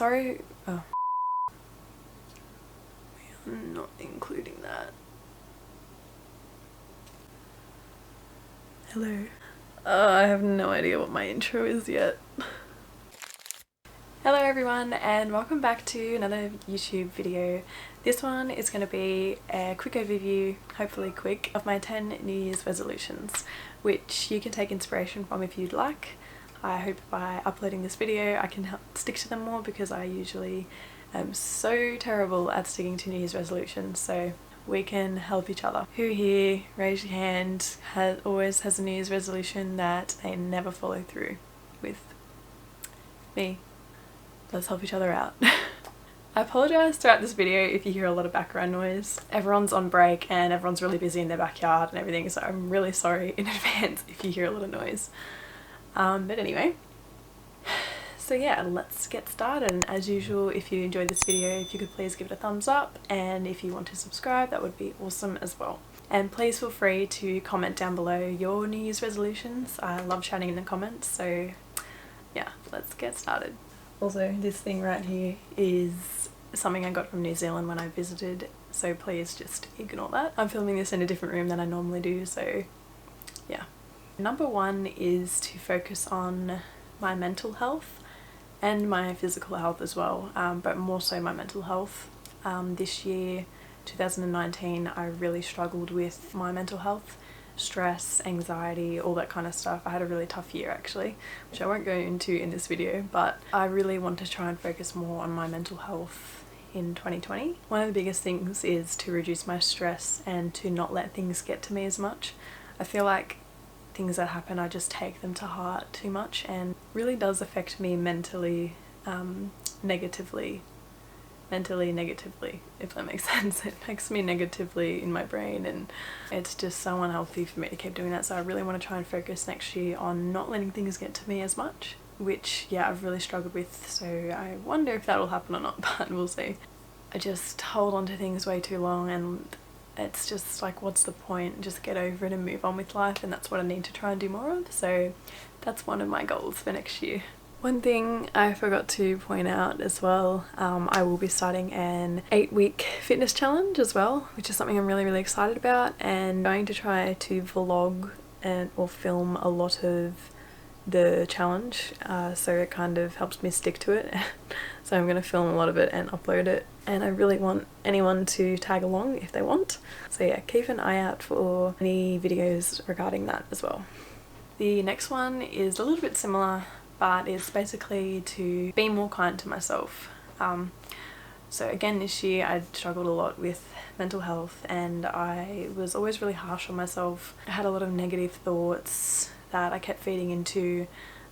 sorry. Oh. I'm not including that. Hello. I have no idea what my intro is yet. Hello everyone and welcome back to another YouTube video. This one is going to be a quick overview, hopefully quick, of my 10 New Year's resolutions, which you can take inspiration from if you'd like. I hope by uploading this video I can help stick to them more, because I usually am so terrible at sticking to New Year's resolutions, so we can help each other. Who here, raise your hand, always has a New Year's resolution that they never follow through with? Me. Let's help each other out. I apologise throughout this video if you hear a lot of background noise. Everyone's on break and everyone's really busy in their backyard and everything, so I'm really sorry in advance if you hear a lot of noise. But anyway, so yeah, let's get started. And as usual, if you enjoyed this video, if you could please give it a thumbs up, and if you want to subscribe, that would be awesome as well. And please feel free to comment down below your New Year's resolutions. I love chatting in the comments, so yeah, let's get started. Also, this thing right here is something I got from New Zealand when I visited, so please just ignore that. I'm filming this in a different room than I normally do, so yeah. Number one is to focus on my mental health and my physical health as well, but more so my mental health. This year, 2019, I really struggled with my mental health. Stress, anxiety, all that kind of stuff. I had a really tough year actually, which I won't go into in this video, but I really want to try and focus more on my mental health in 2020. One of the biggest things is to reduce my stress and to not let things get to me as much. I feel like things that happen, I just take them to heart too much, and really does affect me mentally negatively, if that makes sense. It affects me negatively in my brain, and it's just so unhealthy for me to keep doing that. So I really want to try and focus next year on not letting things get to me as much, which yeah, I've really struggled with, so I wonder if that'll happen or not, but we'll see. I just hold on to things way too long, and it's just like, what's the point? Just get over it and move on with life, and that's what I need to try and do more of. So that's one of my goals for next year. One thing I forgot to point out as well, I will be starting an 8-week fitness challenge as well, which is something I'm really excited about, and going to try to vlog or film a lot of the challenge, so it kind of helps me stick to it. So I'm going to film a lot of it and upload it, and I really want anyone to tag along if they want. So yeah, keep an eye out for any videos regarding that as well. The next one is a little bit similar, but it's basically to be more kind to myself. So again, this year I struggled a lot with mental health, and I was always really harsh on myself. I had a lot of negative thoughts that I kept feeding into,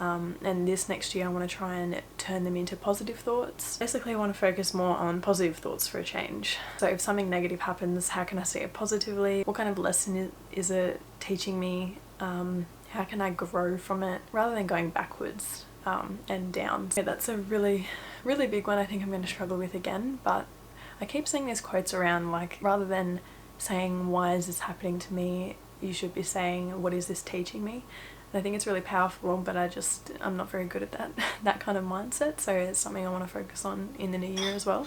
and this next year I want to try and turn them into positive thoughts. Basically I want to focus more on positive thoughts for a change. So if something negative happens, how can I see it positively? What kind of lesson is it teaching me? How can I grow from it rather than going backwards and down? So that's a really big one I think I'm going to struggle with again, but I keep seeing these quotes around, like, rather than saying why is this happening to me, you should be saying what is this teaching me. And I think it's really powerful, but I'm not very good at that kind of mindset, so it's something I want to focus on in the new year as well.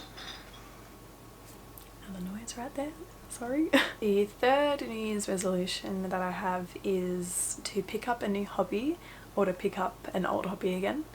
Another noise right there. Sorry. The third New Year's resolution that I have is to pick up a new hobby, or to pick up an old hobby again.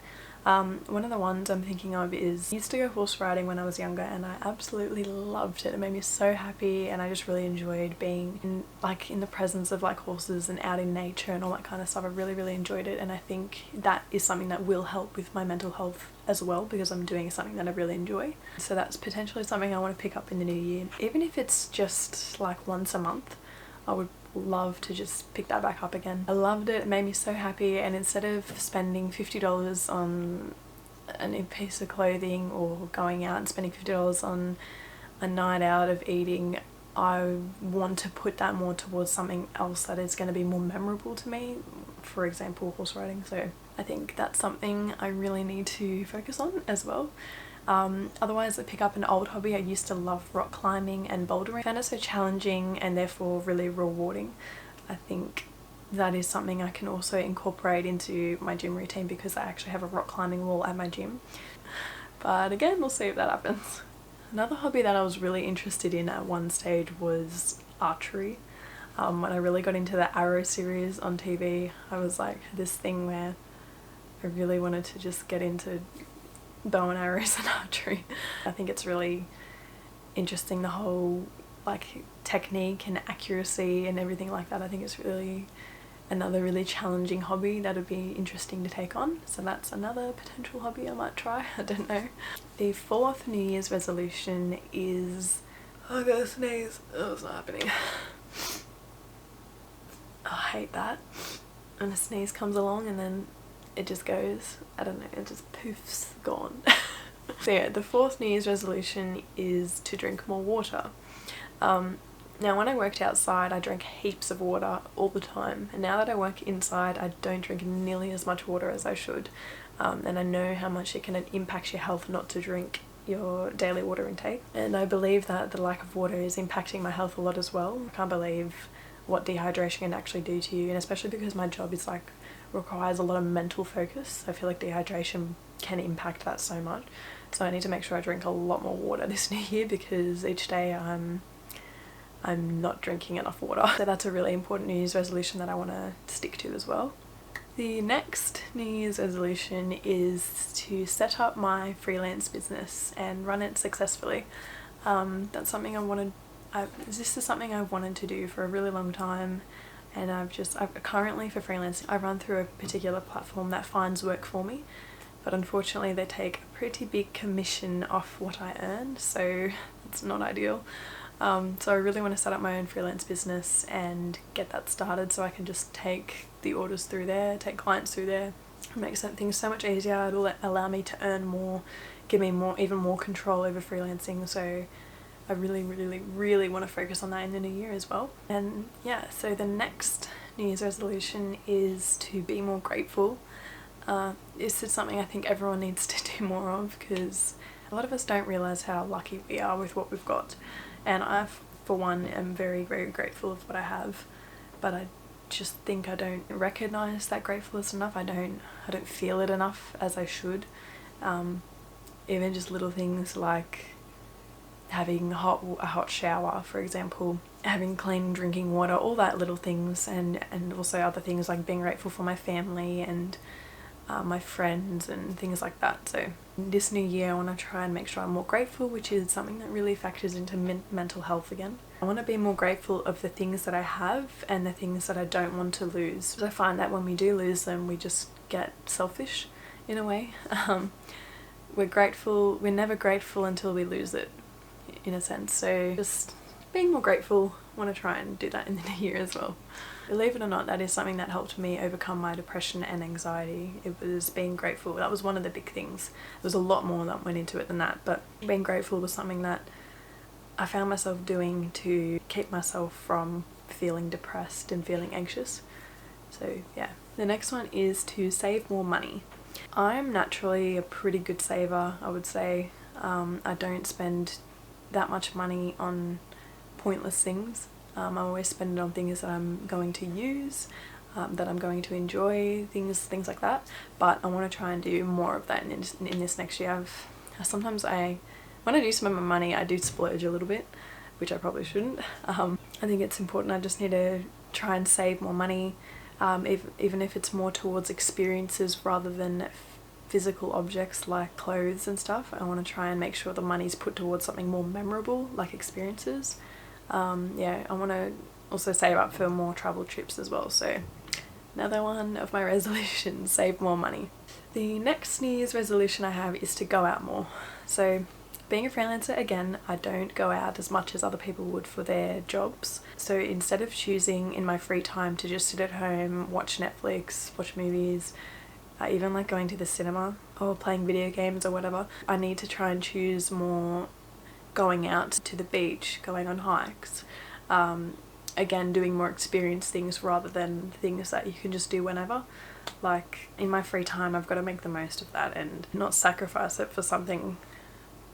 One of the ones I'm thinking of is, I used to go horse riding when I was younger, and I absolutely loved it. It made me so happy, and I just really enjoyed being in the presence of like horses and out in nature and all that kind of stuff. I really enjoyed it, and I think that is something that will help with my mental health as well, because I'm doing something that I really enjoy. So that's potentially something I want to pick up in the new year. Even if it's just like once a month, I would love to just pick that back up again. I loved it, it made me so happy, and instead of spending $50 on a new piece of clothing, or going out and spending $50 on a night out of eating, I want to put that more towards something else that is going to be more memorable to me, for example horse riding. So I think that's something I really need to focus on as well. Otherwise, I pick up an old hobby. I used to love rock climbing and bouldering. I found it so challenging and therefore really rewarding. I think that is something I can also incorporate into my gym routine, because I actually have a rock climbing wall at my gym. But again, we'll see if that happens. Another hobby that I was really interested in at one stage was archery. When I really got into the Arrow series on TV, I was like this thing where I really wanted to just get into bow and arrows and archery. I think it's really interesting, the whole like technique and accuracy and everything like that. I think it's really another really challenging hobby that would be interesting to take on. So that's another potential hobby I might try. I don't know. The fourth New Year's resolution is, I'm gonna sneeze. Oh, it's not happening. Oh, I hate that. And a sneeze comes along and then it just goes, I don't know, it just poofs, gone. So yeah, the fourth New Year's resolution is to drink more water. Now when I worked outside, I drank heaps of water all the time, and now that I work inside, I don't drink nearly as much water as I should, and I know how much it can impact your health not to drink your daily water intake, and I believe that the lack of water is impacting my health a lot as well. I can't believe what dehydration can actually do to you, and especially because my job is like requires a lot of mental focus. I feel like dehydration can impact that so much, so I need to make sure I drink a lot more water this new year, because each day I'm not drinking enough water. So that's a really important New Year's resolution that I want to stick to as well. The next New Year's resolution is to set up my freelance business and run it successfully. That's something this is something I've wanted to do for a really long time, and I've currently, for freelancing, I run through a particular platform that finds work for me, but unfortunately they take a pretty big commission off what I earn, so it's not ideal. So I really want to set up my own freelance business and get that started, so I can just take the orders through there, take clients through there. It makes things so much easier. It'll allow me to earn more, give me even more control over freelancing. So I really want to focus on that in the new year as well. And yeah, so the next New Year's resolution is to be more grateful. This is something I think everyone needs to do more of, because a lot of us don't realise how lucky we are with what we've got. And I, for one, am very grateful of what I have, but I just think I don't recognise that gratefulness enough. I don't feel it enough as I should. Even just little things like having a hot shower, for example, having clean drinking water, all that little things, and also other things like being grateful for my family and my friends and things like that. So this new year I want to try and make sure I'm more grateful, which is something that really factors into mental health again. I want to be more grateful of the things that I have and the things that I don't want to lose, because I find that when we do lose them, we just get selfish in a way. We're never grateful until we lose it, in a sense. So just being more grateful, I want to try and do that in the new year as well. Believe it or not, that is something that helped me overcome my depression and anxiety. It was being grateful. That was one of the big things. There was a lot more that went into it than that, but being grateful was something that I found myself doing to keep myself from feeling depressed and feeling anxious. So yeah. The next one is to save more money. I'm naturally a pretty good saver, I would say. I don't spend that much money on pointless things. I always spend it on things that I'm going to use, that I'm going to enjoy, things like that. But I want to try and do more of that in this next year. When I do spend my money, I do splurge a little bit, which I probably shouldn't. I think it's important. I just need to try and save more money, even if it's more towards experiences rather than physical objects like clothes and stuff. I want to try and make sure the money's put towards something more memorable, like experiences. Yeah, I want to also save up for more travel trips as well. So another one of my resolutions, save more money. The next New Year's resolution I have is to go out more. So being a freelancer, again, I don't go out as much as other people would for their jobs. So instead of choosing in my free time to just sit at home, watch Netflix, watch movies, even like going to the cinema or playing video games or whatever, I need to try and choose more going out to the beach, going on hikes, again doing more experience things rather than things that you can just do whenever. Like in my free time I've got to make the most of that and not sacrifice it for something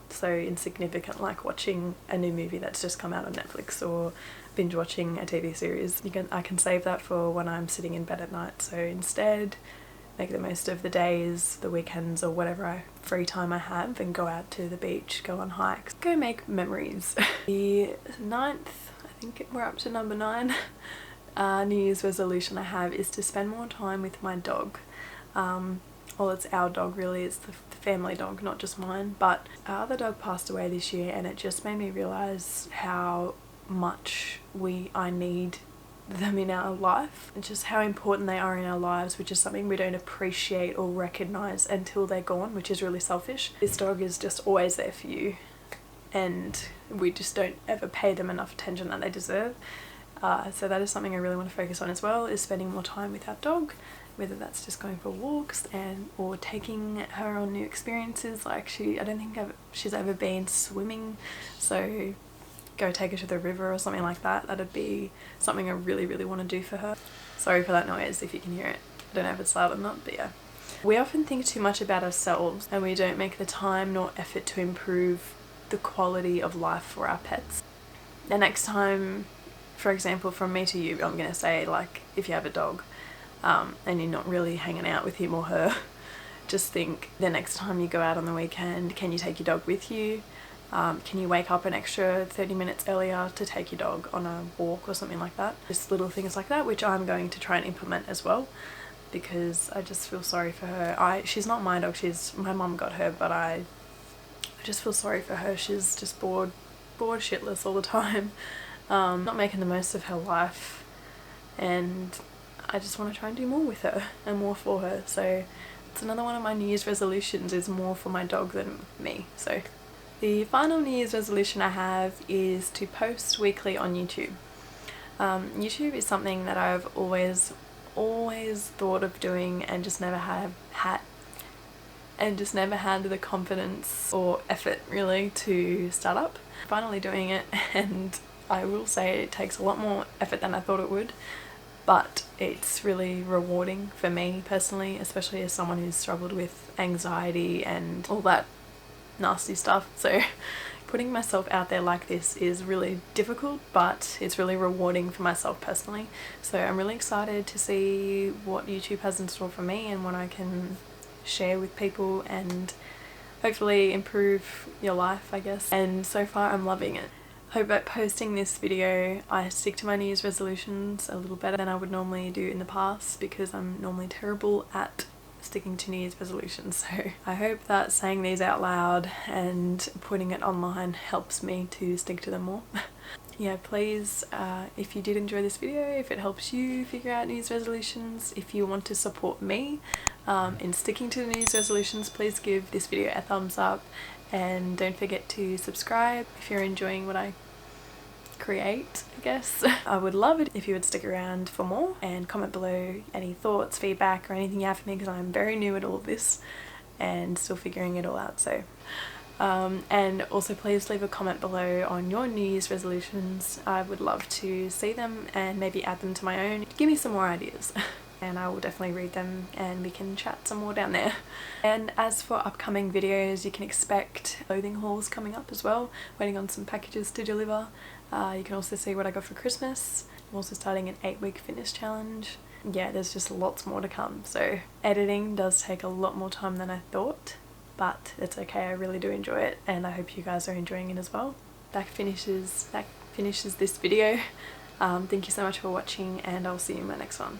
so insignificant like watching a new movie that's just come out on Netflix or binge watching a TV series. I can save that for when I'm sitting in bed at night. So instead make the most of the days, the weekends, or whatever free time I have, and go out to the beach, go on hikes, go make memories. The 9th, I think we're up to number 9, New Year's resolution I have is to spend more time with my dog. Well, it's our dog really, it's the family dog, not just mine, but our other dog passed away this year, and it just made me realise how much I need them in our life, and just how important they are in our lives, which is something we don't appreciate or recognise until they're gone, which is really selfish. This dog is just always there for you, and we just don't ever pay them enough attention that they deserve. So that is something I really want to focus on as well, is spending more time with our dog, whether that's just going for walks or taking her on new experiences. Like I don't think she's ever been swimming, so go take her to the river or something like that. That'd be something I really, really want to do for her. Sorry for that noise if you can hear it. I don't know if it's loud or not, but yeah. We often think too much about ourselves, and we don't make the time nor effort to improve the quality of life for our pets. The next time, for example, from me to you, I'm going to say, like, if you have a dog and you're not really hanging out with him or her, just think the next time you go out on the weekend, can you take your dog with you? Can you wake up an extra 30 minutes earlier to take your dog on a walk or something like that? Just little things like that, which I'm going to try and implement as well, because I just feel sorry for her. She's not my dog, my mum got her, but I just feel sorry for her. She's just bored shitless all the time, not making the most of her life, and I just want to try and do more with her and more for her. So it's another one of my New Year's resolutions, is more for my dog than me. So the final New Year's resolution I have is to post weekly on YouTube. YouTube is something that I've always thought of doing, and just never had the confidence or effort really to start up. Finally doing it, and I will say it takes a lot more effort than I thought it would, but it's really rewarding for me personally, especially as someone who's struggled with anxiety and all that nasty stuff. So putting myself out there like this is really difficult, but it's really rewarding for myself personally. So I'm really excited to see what YouTube has in store for me and what I can share with people, and hopefully improve your life, I guess. And so far I'm loving it. Hope that posting this video I stick to my New Year's resolutions a little better than I would normally do in the past, because I'm normally terrible at sticking to New Year's resolutions. So I hope that saying these out loud and putting it online helps me to stick to them more. Yeah, please, if you did enjoy this video, if it helps you figure out New Year's resolutions, if you want to support me in sticking to the New Year's resolutions, please give this video a thumbs up, and don't forget to subscribe if you're enjoying what I create, I guess. I would love it if you would stick around for more, and comment below any thoughts, feedback, or anything you have for me, because I'm very new at all of this and still figuring it all out. So and also please leave a comment below on your New Year's resolutions. I would love to see them and maybe add them to my own. Give me some more ideas and I will definitely read them, and we can chat some more down there. And as for upcoming videos, you can expect clothing hauls coming up as well. Waiting on some packages to deliver. You can also see what I got for Christmas. I'm also starting an 8-week fitness challenge. Yeah, there's just lots more to come. So editing does take a lot more time than I thought, but it's okay. I really do enjoy it, and I hope you guys are enjoying it as well. That finishes this video. Thank you so much for watching, and I'll see you in my next one.